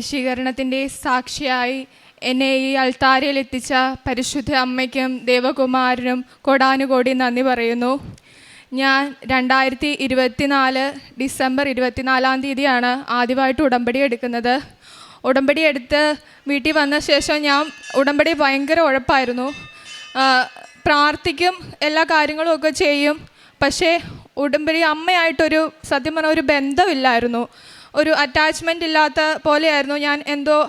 വശീകരണത്തിൻ്റെ സാക്ഷിയായി എന്നെ ഈ അൾത്താരയിൽ എത്തിച്ച പരിശുദ്ധ അമ്മയ്ക്കും ദേവകുമാരനും കോടാനുകോടി നന്ദി പറയുന്നു. ഞാൻ 2024 ഡിസംബർ 24 ആദ്യമായിട്ട് ഉടമ്പടി എടുക്കുന്നത്. ഉടമ്പടി എടുത്ത് വീട്ടിൽ വന്ന ശേഷം ഞാൻ ഉടമ്പടി ഭയങ്കര ഉഴപ്പായിരുന്നു. പ്രാർത്ഥിക്കും, എല്ലാ കാര്യങ്ങളും ഒക്കെ ചെയ്യും. പക്ഷേ ഉടമ്പടി അമ്മയായിട്ടൊരു സത്യം പറഞ്ഞ ഒരു ബന്ധമില്ലായിരുന്നു, ഒരു അറ്റാച്ച്മെൻ്റ് ഇല്ലാത്ത പോലെയായിരുന്നു ഞാൻ എന്തോ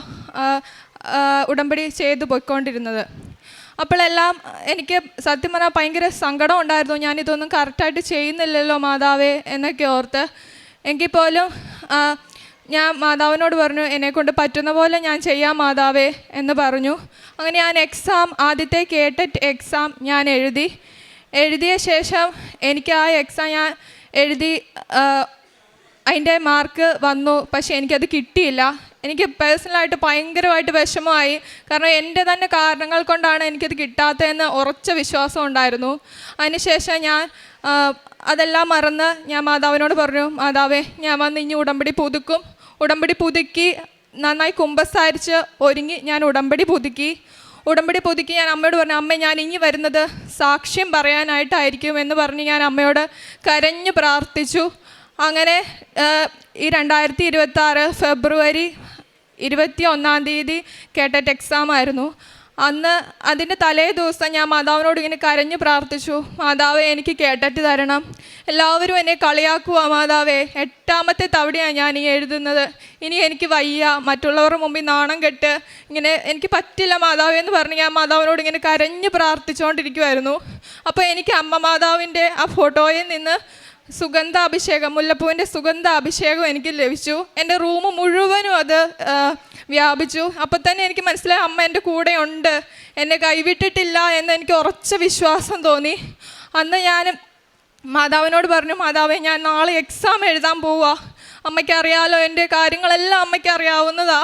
ഉടമ്പടി ചെയ്തു പോയിക്കൊണ്ടിരുന്നത്. അപ്പോഴെല്ലാം എനിക്ക് സത്യം പറഞ്ഞാൽ ഭയങ്കര സങ്കടം ഉണ്ടായിരുന്നു. ഞാനിതൊന്നും കറക്റ്റായിട്ട് ചെയ്യുന്നില്ലല്ലോ മാതാവേ എന്നൊക്കെ ഓർത്ത്. എങ്കിൽ പോലും ഞാൻ മാതാവിനോട് പറഞ്ഞു, എന്നെക്കൊണ്ട് പറ്റുന്ന പോലെ ഞാൻ ചെയ്യാം മാതാവേ എന്ന് പറഞ്ഞു. അങ്ങനെ ഞാൻ ആദ്യത്തെ കേട്ടറ്റ് എക്സാം ഞാൻ എഴുതിയ ശേഷം എനിക്ക് ആ എക്സാം ഞാൻ എഴുതി, അതിൻ്റെ മാർക്ക് വന്നു. പക്ഷേ എനിക്കത് കിട്ടിയില്ല. എനിക്ക് പേഴ്സണലായിട്ട് ഭയങ്കരമായിട്ട് വിഷമമായി. കാരണം എൻ്റെ തന്നെ കാരണങ്ങൾ കൊണ്ടാണ് എനിക്കത് കിട്ടാത്തതെന്ന് ഉറച്ച വിശ്വാസം ഉണ്ടായിരുന്നു. അതിനുശേഷം ഞാൻ അതെല്ലാം മറന്ന് ഞാൻ മാതാവിനോട് പറഞ്ഞു, മാതാവേ ഞാൻ വന്ന് ഇനി ഉടമ്പടി പുതുക്കും. ഉടമ്പടി പുതുക്കി നന്നായി കുമ്പസാരിച്ച് ഒരുങ്ങി ഞാൻ ഉടമ്പടി പുതുക്കി ഞാൻ അമ്മയോട് പറഞ്ഞു, അമ്മ ഞാൻ ഇനി വരുന്നത് സാക്ഷ്യം പറയാനായിട്ടായിരിക്കും എന്ന് പറഞ്ഞ് ഞാൻ അമ്മയോട് കരഞ്ഞു പ്രാർത്ഥിച്ചു. അങ്ങനെ ഈ 2026 ഫെബ്രുവരി 21 കേട്ടറ്റ് എക്സാം ആയിരുന്നു. അന്ന് അതിൻ്റെ തലേ ദിവസം ഞാൻ മാതാവിനോട് ഇങ്ങനെ കരഞ്ഞു പ്രാർത്ഥിച്ചു, മാതാവേ എനിക്ക് കേട്ടറ്റ് തരണം. എല്ലാവരും എന്നെ കളിയാക്കുക മാതാവേ, 8ാമത്തെ തവണയാണ് ഞാൻ ഈ എഴുതുന്നത്. ഇനി എനിക്ക് വയ്യ, മറ്റുള്ളവരുടെ മുമ്പിൽ നാണം കെട്ട് ഇങ്ങനെ എനിക്ക് പറ്റില്ല മാതാവേ എന്ന് പറഞ്ഞ് ഞാൻ മാതാവിനോട് ഇങ്ങനെ കരഞ്ഞു പ്രാർത്ഥിച്ചുകൊണ്ടിരിക്കുമായിരുന്നു. അപ്പോൾ എനിക്ക് അമ്മ മാതാവിൻ്റെ ആ ഫോട്ടോയിൽ നിന്ന് മുല്ലപ്പൂവിൻ്റെ സുഗന്ധ അഭിഷേകം എനിക്ക് ലഭിച്ചു. എൻ്റെ റൂം മുഴുവനും അത് വ്യാപിച്ചു. അപ്പോൾ തന്നെ എനിക്ക് മനസ്സിലായി അമ്മ എൻ്റെ കൂടെ ഉണ്ട്, എന്നെ കൈവിട്ടിട്ടില്ല എന്ന് എനിക്ക് ഉറച്ച വിശ്വാസം തോന്നി. അന്ന് ഞാൻ മാതാവിനോട് പറഞ്ഞു, മാതാവേ ഞാൻ നാളെ എക്സാം എഴുതാൻ പോവുക, അമ്മയ്ക്കറിയാലോ എൻ്റെ കാര്യങ്ങളെല്ലാം അമ്മയ്ക്ക് അറിയാവുന്നതാ,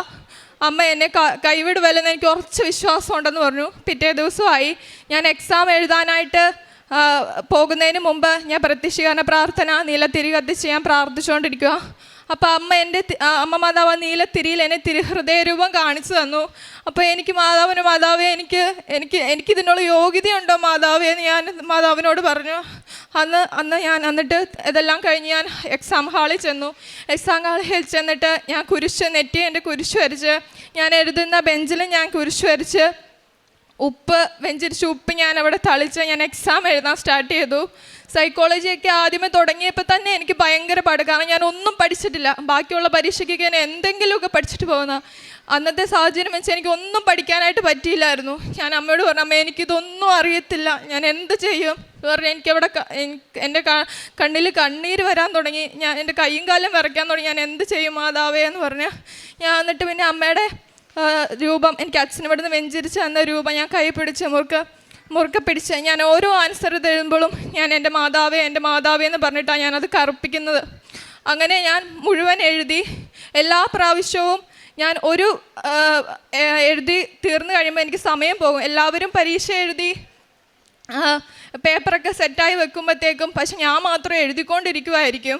അമ്മ എന്നെ കൈവിടുവല്ലെന്ന് എനിക്ക് ഉറച്ച വിശ്വാസം ഉണ്ടെന്ന് പറഞ്ഞു. പിറ്റേ ദിവസമായി ഞാൻ എക്സാം എഴുതാനായിട്ട് പോകുന്നതിന് മുമ്പ് ഞാൻ പ്രത്യക്ഷീകരണ പ്രാർത്ഥന നീലത്തിരി കത്തിച്ച് ഞാൻ പ്രാർത്ഥിച്ചുകൊണ്ടിരിക്കുക. അപ്പോൾ അമ്മ മാതാവ് നീലത്തിരിയിൽ എന്നെ തിരുഹൃദയരൂപം കാണിച്ചു തന്നു. അപ്പോൾ എനിക്ക് മാതാവേ എനിക്കിതിനുള്ള യോഗ്യതയുണ്ടോ മാതാവേ എന്ന് ഞാൻ മാതാവിനോട് പറഞ്ഞു. എന്നിട്ട് ഇതെല്ലാം കഴിഞ്ഞ് ഞാൻ എക്സാം ഹാളിൽ ചെന്നു. എക്സാം ഹാളിൽ ചെന്നിട്ട് ഞാൻ എൻ്റെ കുരിശ് വരച്ച്, ഞാൻ എഴുതുന്ന ബെഞ്ചിൽ ഞാൻ കുരിശ് വരച്ച് ഉപ്പ് ഞാൻ അവിടെ തളിച്ച് ഞാൻ എക്സാം എഴുതാൻ സ്റ്റാർട്ട് ചെയ്തു. സൈക്കോളജിയൊക്കെ ആദ്യമേ തുടങ്ങിയപ്പോൾ തന്നെ എനിക്ക് ഭയങ്കര പാട്, കാരണം ഞാൻ ഒന്നും പഠിച്ചിട്ടില്ല. ബാക്കിയുള്ള പരീക്ഷയ്ക്കൊക്കെ ഞാൻ എന്തെങ്കിലുമൊക്കെ പഠിച്ചിട്ട് പോകുന്ന അന്നത്തെ സാഹചര്യം വെച്ച് എനിക്ക് ഒന്നും പഠിക്കാനായിട്ട് പറ്റിയില്ലായിരുന്നു. ഞാൻ അമ്മയോട് പറഞ്ഞു, അമ്മ എനിക്കിതൊന്നും അറിയത്തില്ല, ഞാൻ എന്ത് ചെയ്യും പറഞ്ഞാൽ എനിക്കവിടെ എൻ്റെ കണ്ണിൽ കണ്ണീര് വരാൻ തുടങ്ങി, എൻ്റെ കൈയും കാലും വിറയ്ക്കാൻ തുടങ്ങി, ഞാൻ എന്ത് ചെയ്യും മാതാവേ എന്ന് പറഞ്ഞ് ഞാൻ എന്നിട്ട് പിന്നെ അമ്മയുടെ രൂപം, എനിക്ക് അച്ഛൻ ഇവിടുന്ന് വെഞ്ചരിച്ച് തന്ന രൂപം ഞാൻ കൈ പിടിച്ച് മുറുക്കെ പിടിച്ച് ഞാൻ ഓരോ ആൻസർ എഴുതുമ്പോഴും ഞാൻ എൻ്റെ മാതാവേ എന്ന് പറഞ്ഞിട്ടാണ് ഞാനത് കറുപ്പിക്കുന്നത്. അങ്ങനെ ഞാൻ മുഴുവൻ എഴുതി. എല്ലാ പ്രാവശ്യവും ഞാൻ എഴുതി തീർന്നു കഴിയുമ്പോൾ എനിക്ക് സമയം പോകും. എല്ലാവരും പരീക്ഷ എഴുതി പേപ്പറൊക്കെ സെറ്റായി വെക്കുമ്പോഴത്തേക്കും പക്ഷെ ഞാൻ മാത്രം എഴുതിക്കൊണ്ടിരിക്കുമായിരിക്കും.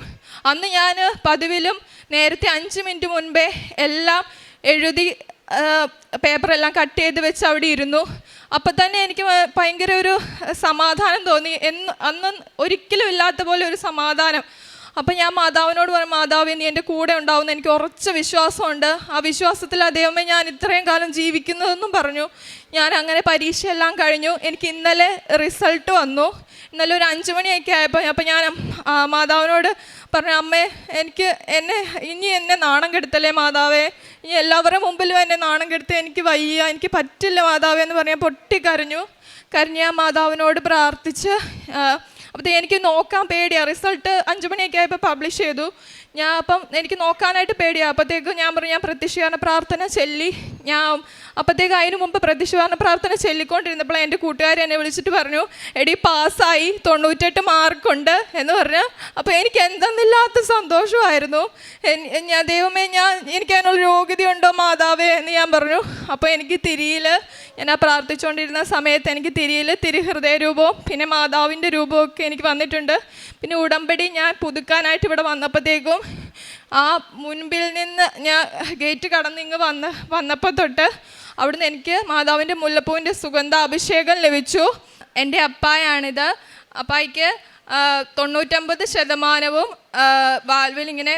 അന്ന് ഞാൻ പതിവിലും നേരത്തെ 5 മിനിറ്റ് മുൻപേ എല്ലാം എഴുതി പേപ്പറെല്ലാം കട്ട് ചെയ്ത് വെച്ച് അവിടെ ഇരുന്നു. അപ്പം തന്നെ എനിക്ക് ഭയങ്കര ഒരു സമാധാനം തോന്നി. അന്ന് ഒരിക്കലും ഇല്ലാത്ത പോലെ ഒരു സമാധാനം. അപ്പം ഞാൻ മാതാവിനോട് പറഞ്ഞു, മാതാവേ നീ എൻ്റെ കൂടെ ഉണ്ടാവുമെന്ന് എനിക്ക് ഉറച്ച വിശ്വാസമുണ്ട്, ആ വിശ്വാസത്തിൽ ദൈവമേ ഞാൻ ഇത്രയും കാലം ജീവിക്കുന്നതെന്നും പറഞ്ഞു. ഞാൻ അങ്ങനെ പരീക്ഷയെല്ലാം കഴിഞ്ഞു. എനിക്ക് ഇന്നലെ റിസൾട്ട് വന്നു. ഇന്നലെ ഒരു 5 മണിയൊക്കെ ആയപ്പോൾ അപ്പം ഞാൻ മാതാവിനോട് പറഞ്ഞു, അമ്മേ ഇനി എന്നെ നാണം കെടുത്തല്ലേ മാതാവേ, ഇനി എല്ലാവരുടെ മുമ്പിലും എന്നെ നാണം കെടുത്ത് എനിക്ക് വയ്യ, എനിക്ക് പറ്റില്ല മാതാവേ എന്ന് പറഞ്ഞാൽ പൊട്ടിക്കരഞ്ഞു. ഞാൻ മാതാവിനോട് പ്രാർത്ഥിച്ച് അപ്പോൾ എനിക്ക് നോക്കാൻ പേടിയാണ്. റിസൾട്ട് 5 മണിയൊക്കെ ആയപ്പോൾ പബ്ലിഷ് ചെയ്തു. അപ്പം എനിക്ക് നോക്കാനായിട്ട് പേടിയാണ്. അപ്പോഴത്തേക്കും ഞാൻ പറഞ്ഞു, ഞാൻ പ്രത്യക്ഷീകരണ പ്രാർത്ഥന ചൊല്ലി. അപ്പോഴത്തേക്ക് അതിന് മുമ്പ് പ്രത്യക്ഷീകരണ പ്രാർത്ഥന ചൊല്ലിക്കൊണ്ടിരുന്നപ്പോൾ എൻ്റെ കൂട്ടുകാരി എന്നെ വിളിച്ചിട്ട് പറഞ്ഞു, എടി പാസ്സായി, 98 മാർക്കുണ്ട് എന്ന് പറഞ്ഞു. അപ്പോൾ എനിക്ക് എന്തെന്നില്ലാത്ത സന്തോഷമായിരുന്നു. ദൈവമേ എനിക്ക് അതിനുള്ള യോഗ്യതയുണ്ടോ മാതാവേ എന്ന് ഞാൻ പറഞ്ഞു. അപ്പോൾ എനിക്ക് ഞാൻ പ്രാർത്ഥിച്ചുകൊണ്ടിരുന്ന സമയത്ത് എനിക്ക് തിരുഹൃദയ രൂപവും പിന്നെ മാതാവിൻ്റെ രൂപവും ഒക്കെ എനിക്ക് വന്നിട്ടുണ്ട്. പിന്നെ ഉടമ്പടി ഞാൻ പുതുക്കാനായിട്ട് ഇവിടെ വന്നപ്പോഴത്തേക്കും ആ മുൻപിൽ നിന്ന് ഞാൻ ഗേറ്റ് കടന്ന് ഇങ്ങ് വന്നപ്പോൾ തൊട്ട് അവിടുന്ന് എനിക്ക് മാതാവിൻ്റെ മുല്ലപ്പൂവിൻ്റെ സുഗന്ധ അഭിഷേകം ലഭിച്ചു. എൻ്റെ അപ്പായാണിത്. അപ്പായിക്ക് 99% വാൽവിൽ ഇങ്ങനെ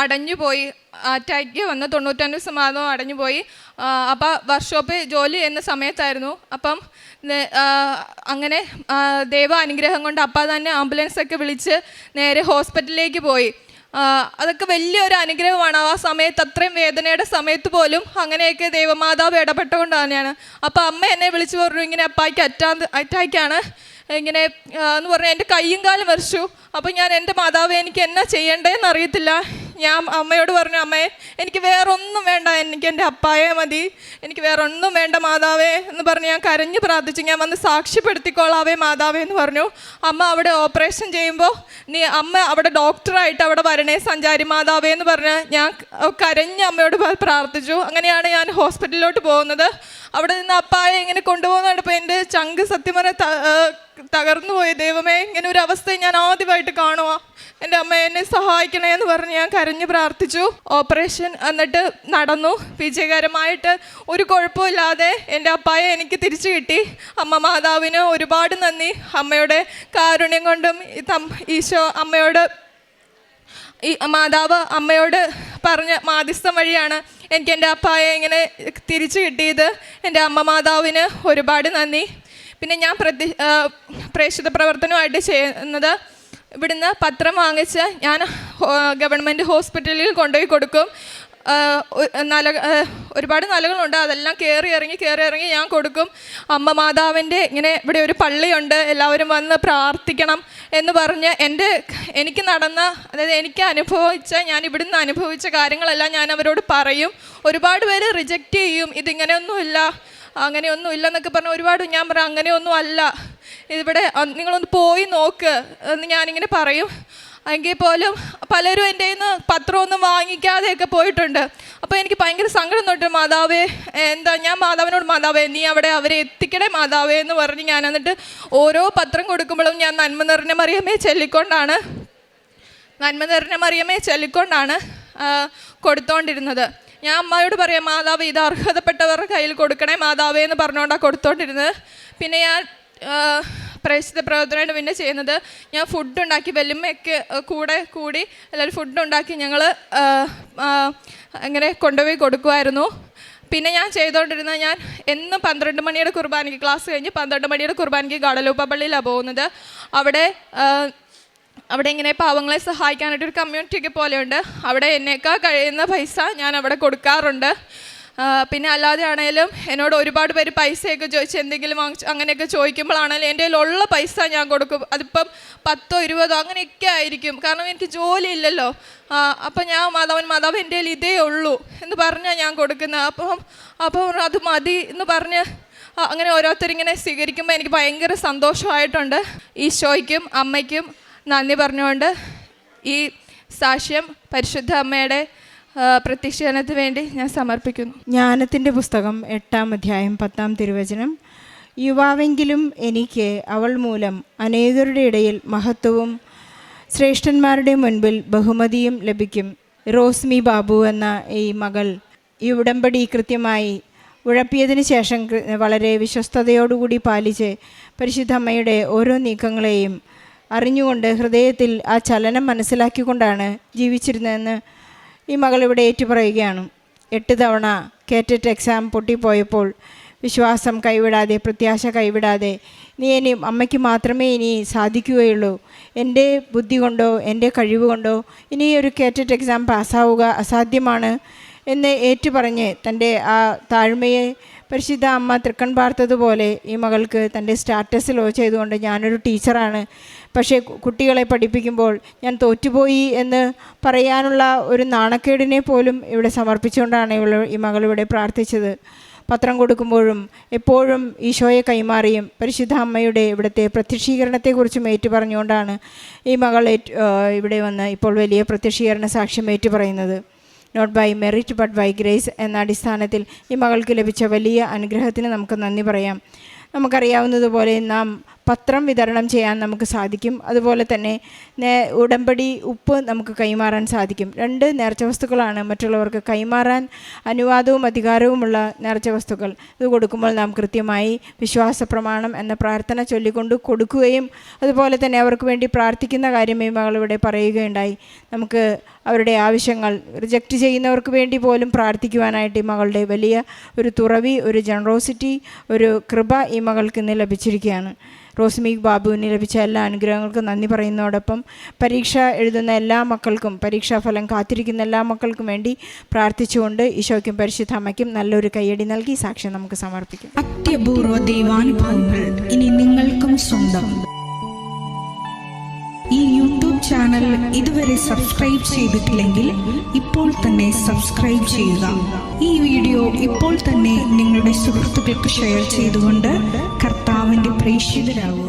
അടഞ്ഞുപോയി, അറ്റാക്ക് വന്ന് 99% അടഞ്ഞുപോയി. അപ്പോൾ വർക്ക്ഷോപ്പിൽ ജോലി ചെയ്യുന്ന സമയത്തായിരുന്നു. അപ്പം അങ്ങനെ ദൈവ അനുഗ്രഹം കൊണ്ട് അപ്പ തന്നെ ആംബുലൻസൊക്കെ വിളിച്ച് നേരെ ഹോസ്പിറ്റലിലേക്ക് പോയി. അതൊക്കെ വലിയൊരു അനുഗ്രഹമാണ്. ആ സമയത്ത് അത്രയും വേദനയുടെ സമയത്ത് പോലും അങ്ങനെയൊക്കെ ദൈവമാതാവ് ഇടപെട്ടുകൊണ്ട് തന്നെയാണ്. അപ്പോൾ അമ്മ എന്നെ വിളിച്ച് പറഞ്ഞു, ഇങ്ങനെ അപ്പായ്ക്ക് അറ്റാക്കാണ് ഇങ്ങനെ എന്ന് പറഞ്ഞാൽ എൻ്റെ കയ്യും കാലും വരച്ചു. അപ്പോൾ ഞാൻ എൻ്റെ മാതാവേ എനിക്ക് എന്നാ ചെയ്യേണ്ടതെന്ന് അറിയത്തില്ല. ഞാൻ അമ്മയോട് പറഞ്ഞു, അമ്മേ എനിക്ക് വേറൊന്നും വേണ്ട, എനിക്ക് എൻ്റെ അപ്പായെ മതി, എനിക്ക് വേറൊന്നും വേണ്ട മാതാവേ എന്ന് പറഞ്ഞ് ഞാൻ കരഞ്ഞ് പ്രാർത്ഥിച്ചു. ഞാൻ വന്ന് സാക്ഷ്യപ്പെടുത്തിക്കോളാവേ മാതാവേ എന്ന് പറഞ്ഞു. അമ്മ അവിടെ ഓപ്പറേഷൻ ചെയ്യുമ്പോൾ അമ്മ അവിടെ ഡോക്ടറായിട്ട് അവിടെ വരണേ സഞ്ചാരി മാതാവേ എന്ന് പറഞ്ഞ് ഞാൻ കരഞ്ഞ് അമ്മയോട് പ്രാർത്ഥിച്ചു. അങ്ങനെയാണ് ഞാൻ ഹോസ്പിറ്റലിലോട്ട് പോകുന്നത്. അവിടെ നിന്ന് അപ്പായെ ഇങ്ങനെ കൊണ്ടുപോകുന്നപ്പോൾ എൻ്റെ ചങ്ക് സത്യം പറഞ്ഞാൽ തകർന്നു പോയി. ദൈവമേ, ഇങ്ങനെ ഒരു അവസ്ഥ ഞാൻ ആദ്യമായിട്ട് കാണുക, എൻ്റെ അമ്മ എന്നെ സഹായിക്കണേ എന്ന് പറഞ്ഞ് ഞാൻ കരഞ്ഞ് പ്രാർത്ഥിച്ചു. ഓപ്പറേഷൻ എന്നിട്ട് നടന്നു വിജയകരമായിട്ട്, ഒരു കുഴപ്പമില്ലാതെ എൻ്റെ അപ്പായെ എനിക്ക് തിരിച്ചു കിട്ടി. അമ്മ മാതാവിന് ഒരുപാട് നന്ദി. അമ്മയുടെ കാരുണ്യം കൊണ്ടും ഈശോ അമ്മയോട് മാതാവ് അമ്മയോട് പറഞ്ഞ മാധ്യസ്ഥം വഴിയാണ് എനിക്ക് എൻ്റെ അപ്പായെ ഇങ്ങനെ തിരിച്ചു കിട്ടിയത്. എൻ്റെ അമ്മ മാതാവിന് ഒരുപാട് നന്ദി. പിന്നെ ഞാൻ പ്രേക്ഷിത പ്രവർത്തനമായിട്ട് ചെയ്യുന്നത്, ഇവിടുന്ന് പത്രം വാങ്ങിച്ച് ഞാൻ ഗവൺമെൻറ് ഹോസ്പിറ്റലിൽ കൊണ്ടുപോയി കൊടുക്കും. ഒരുപാട് നിലകളുണ്ട്, അതെല്ലാം കയറി ഇറങ്ങി ഞാൻ കൊടുക്കും. അമ്മ മാതാവിൻ്റെ ഇങ്ങനെ ഇവിടെ ഒരു പള്ളിയുണ്ട്, എല്ലാവരും വന്ന് പ്രാർത്ഥിക്കണം എന്ന് പറഞ്ഞ് എനിക്ക് നടന്ന, അതായത് എനിക്ക് അനുഭവിച്ച, ഞാൻ ഇവിടുന്ന് അനുഭവിച്ച കാര്യങ്ങളെല്ലാം ഞാൻ അവരോട് പറയും. ഒരുപാട് പേര് റിജക്റ്റ് ചെയ്യും, ഇതിങ്ങനെയൊന്നുമില്ല അങ്ങനെയൊന്നുമില്ലെന്നൊക്കെ പറഞ്ഞ് ഒരുപാട്. ഞാൻ പറയാം അങ്ങനെയൊന്നും അല്ല, ഇവിടെ നിങ്ങളൊന്ന് പോയി നോക്ക് എന്ന് ഞാനിങ്ങനെ പറയും. എങ്കിൽ പോലും പലരും എൻ്റെ കയ്യിൽ നിന്ന് പത്രമൊന്നും വാങ്ങിക്കാതെയൊക്കെ പോയിട്ടുണ്ട്. അപ്പോൾ എനിക്ക് ഭയങ്കര സങ്കടം തൊട്ട്, മാതാവേ ഞാൻ മാതാവിനോട്, മാതാവേ നീ അവിടെ അവരെ എത്തിക്കണേ മാതാവേ എന്ന് പറഞ്ഞ് ഞാൻ എന്നിട്ട് ഓരോ പത്രം കൊടുക്കുമ്പോഴും ഞാൻ നന്മ നിറഞ്ഞ മറിയമേ ചൊല്ലിക്കൊണ്ടാണ് കൊടുത്തോണ്ടിരുന്നത്. ഞാൻ അമ്മയോട് പറയാം, മാതാവ് ഇത് അർഹതപ്പെട്ടവരുടെ കയ്യിൽ കൊടുക്കണേ മാതാവേ എന്ന് പറഞ്ഞുകൊണ്ടാണ് കൊടുത്തോണ്ടിരുന്നത്. പിന്നെ ഞാൻ പ്രേക്ഷിത പ്രവർത്തനമായിട്ട് പിന്നെ ചെയ്യുന്നത്, ഞാൻ ഫുഡ് ഉണ്ടാക്കി, വെല്ലുമ്മയൊക്കെ കൂടി എല്ലാവരും ഫുഡ് ഉണ്ടാക്കി ഞങ്ങൾ അങ്ങനെ കൊണ്ടുപോയി കൊടുക്കുമായിരുന്നു. പിന്നെ ഞാൻ ചെയ്തുകൊണ്ടിരുന്നത്, ഞാൻ എന്നും 12 മണിയുടെ കുർബാനയ്ക്ക്, ക്ലാസ് കഴിഞ്ഞ് 12 മണിയുടെ കുർബാനയ്ക്ക് ഗാഡലൂപ്പ പള്ളിയിലാണ് പോകുന്നത്. അവിടെ ഇങ്ങനെ പാവങ്ങളെ സഹായിക്കാനായിട്ടൊരു കമ്മ്യൂണിറ്റിയൊക്കെ പോലെയുണ്ട്. അവിടെ എന്നേക്കാൾ കഴിയുന്ന പൈസ ഞാൻ അവിടെ കൊടുക്കാറുണ്ട്. പിന്നെ അല്ലാതെ ആണെങ്കിലും എന്നോട് ഒരുപാട് പേര് പൈസയൊക്കെ ചോദിച്ച് എന്തെങ്കിലും അങ്ങനെയൊക്കെ ചോദിക്കുമ്പോഴാണെങ്കിലും എൻ്റെ കയ്യിലുള്ള പൈസ ഞാൻ കൊടുക്കും. അതിപ്പം 10 20 അങ്ങനെയൊക്കെ ആയിരിക്കും, കാരണം എനിക്ക് ജോലി ഇല്ലല്ലോ. അപ്പം ഞാൻ മാതാവ് എൻ്റെ കയ്യിൽ ഇതേ ഉള്ളൂ എന്ന് പറഞ്ഞാൽ ഞാൻ കൊടുക്കുന്നത്. അപ്പം അത് മതി എന്ന് പറഞ്ഞ് അങ്ങനെ ഓരോരുത്തരിങ്ങനെ സ്വീകരിക്കുമ്പോൾ എനിക്ക് ഭയങ്കര സന്തോഷമായിട്ടുണ്ട്. ഈശോയ്ക്കും അമ്മയ്ക്കും നന്ദി പറഞ്ഞുകൊണ്ട് ഈ സാക്ഷ്യം പരിശുദ്ധ അമ്മയുടെ പ്രത്യക്ഷീകരണത്തിന് വേണ്ടി ഞാൻ സമർപ്പിക്കുന്നു. ജ്ഞാനത്തിൻ്റെ പുസ്തകം 8-ാം അധ്യായം 10-ാം തിരുവചനം. യുവാവെങ്കിലും എനിക്ക് അവൾ മൂലം അനേകരുടെ ഇടയിൽ മഹത്വവും ശ്രേഷ്ഠന്മാരുടെ മുൻപിൽ ബഹുമതിയും ലഭിക്കും. റോസ്മി ബാബു എന്ന ഈ മകൾ ഈ ഉടമ്പടി കൃത്യമായി ഉഴപ്പിയതിന് ശേഷം വളരെ വിശ്വസ്തയോടുകൂടി പാലിച്ച് പരിശുദ്ധ അമ്മയുടെ ഓരോ നീക്കങ്ങളെയും അറിഞ്ഞുകൊണ്ട് ഹൃദയത്തിൽ ആ ചലനം മനസ്സിലാക്കിക്കൊണ്ടാണ് ജീവിച്ചിരുന്നതെന്ന് ഈ മകൾ ഇവിടെ ഏറ്റുപറയുകയാണ്. 8 തവണ കേറ്ററ്റ് എക്സാം പൊട്ടിപ്പോയപ്പോൾ വിശ്വാസം കൈവിടാതെ, പ്രത്യാശ കൈവിടാതെ, ഇനി അമ്മയ്ക്ക് മാത്രമേ ഇനി സാധിക്കുകയുള്ളൂ, എൻ്റെ ബുദ്ധി കൊണ്ടോ എൻ്റെ കഴിവ് കൊണ്ടോ ഇനി ഒരു കേറ്ററ്റ് എക്സാം പാസ്സാവുക അസാധ്യമാണ് എന്ന് ഏറ്റുപറഞ്ഞ് തൻ്റെ ആ താഴ്മയെ പരിശുദ്ധ അമ്മ തൃക്കൺ പാർത്തതുപോലെ ഈ മകൾക്ക് തൻ്റെ സ്റ്റാറ്റസിലോ ചെയ്തുകൊണ്ട്, ഞാനൊരു ടീച്ചറാണ്, പക്ഷേ കുട്ടികളെ പഠിപ്പിക്കുമ്പോൾ ഞാൻ തോറ്റുപോയി എന്ന് പറയാനുള്ള ഒരു നാണക്കേടിനെ പോലും ഇവിടെ സമർപ്പിച്ചുകൊണ്ടാണ് ഈ മകളിവിടെ പ്രാർത്ഥിച്ചത്. പത്രം കൊടുക്കുമ്പോഴും എപ്പോഴും ഈശോയെ കൈമാറിയും പരിശുദ്ധ അമ്മയുടെ ഇവിടുത്തെ പ്രത്യക്ഷീകരണത്തെക്കുറിച്ചും ഏറ്റുപറഞ്ഞുകൊണ്ടാണ് ഈ മകൾ ഇവിടെ വന്ന് ഇപ്പോൾ വലിയ പ്രത്യക്ഷീകരണ സാക്ഷ്യം ഏറ്റുപറയുന്നത്. Not by merit but by grace എന്ന അടിസ്ഥാനത്തിൽ ഈ മകൾക്ക് ലഭിച്ച വലിയ അനുഗ്രഹത്തിന് നമുക്ക് നന്ദി പറയാം. നമുക്കറിയാവുന്നതുപോലെ നാം പത്രം വിതരണം ചെയ്യാൻ നമുക്ക് സാധിക്കും. അതുപോലെ തന്നെ ഉടമ്പടി ഉപ്പ് നമുക്ക് കൈമാറാൻ സാധിക്കും. 2 നേർച്ച വസ്തുക്കളാണ് മറ്റുള്ളവർക്ക് കൈമാറാൻ അനുവാദവും അധികാരവുമുള്ള നേർച്ച വസ്തുക്കൾ. ഇത് കൊടുക്കുമ്പോൾ നാം കൃത്യമായി വിശ്വാസ പ്രമാണം എന്ന പ്രാർത്ഥന ചൊല്ലിക്കൊണ്ട് കൊടുക്കുകയും അതുപോലെ തന്നെ അവർക്ക് വേണ്ടി പ്രാർത്ഥിക്കുന്ന കാര്യം ഈ മകൾ ഇവിടെ പറയുകയുണ്ടായി. നമുക്ക് അവരുടെ ആവശ്യങ്ങൾ റിജക്റ്റ് ചെയ്യുന്നവർക്ക് വേണ്ടി പോലും പ്രാർത്ഥിക്കുവാനായിട്ട് ഈ മകളുടെ വലിയ ഒരു തുറവി, ഒരു ജനറോസിറ്റി, ഒരു കൃപ ഈ മകൾക്ക് ഇന്ന് ലഭിച്ചിരിക്കുകയാണ്. റോസ്മി ബാബുവിന് ലഭിച്ച എല്ലാ അനുഗ്രഹങ്ങൾക്കും നന്ദി പറയുന്നതോടൊപ്പം പരീക്ഷ എഴുതുന്ന എല്ലാ മക്കൾക്കും, പരീക്ഷാഫലം കാത്തിരിക്കുന്ന എല്ലാ മക്കൾക്കും വേണ്ടി പ്രാർത്ഥിച്ചുകൊണ്ട് ഈശോയ്ക്കും പരിശുദ്ധ അമ്മയ്ക്കും നല്ലൊരു കയ്യടി നൽകി സാക്ഷ്യം നമുക്ക് സമർപ്പിക്കും. അത്യപൂർവ ദൈവാനുഭവങ്ങൾ ഇനി നിങ്ങൾക്കും സ്വന്തം. ഈ യൂട്യൂബ് ചാനൽ ഇതുവരെ സബ്സ്ക്രൈബ് ചെയ്തിട്ടില്ലെങ്കിൽ ഇപ്പോൾ തന്നെ സബ്സ്ക്രൈബ് ചെയ്യുക. ഈ വീഡിയോ ഇപ്പോൾ തന്നെ നിങ്ങളുടെ സുഹൃത്തുക്കൾക്ക് ഷെയർ ചെയ്തുകൊണ്ട് കർത്താവിൻ്റെ പ്രേക്ഷിതരാകുക.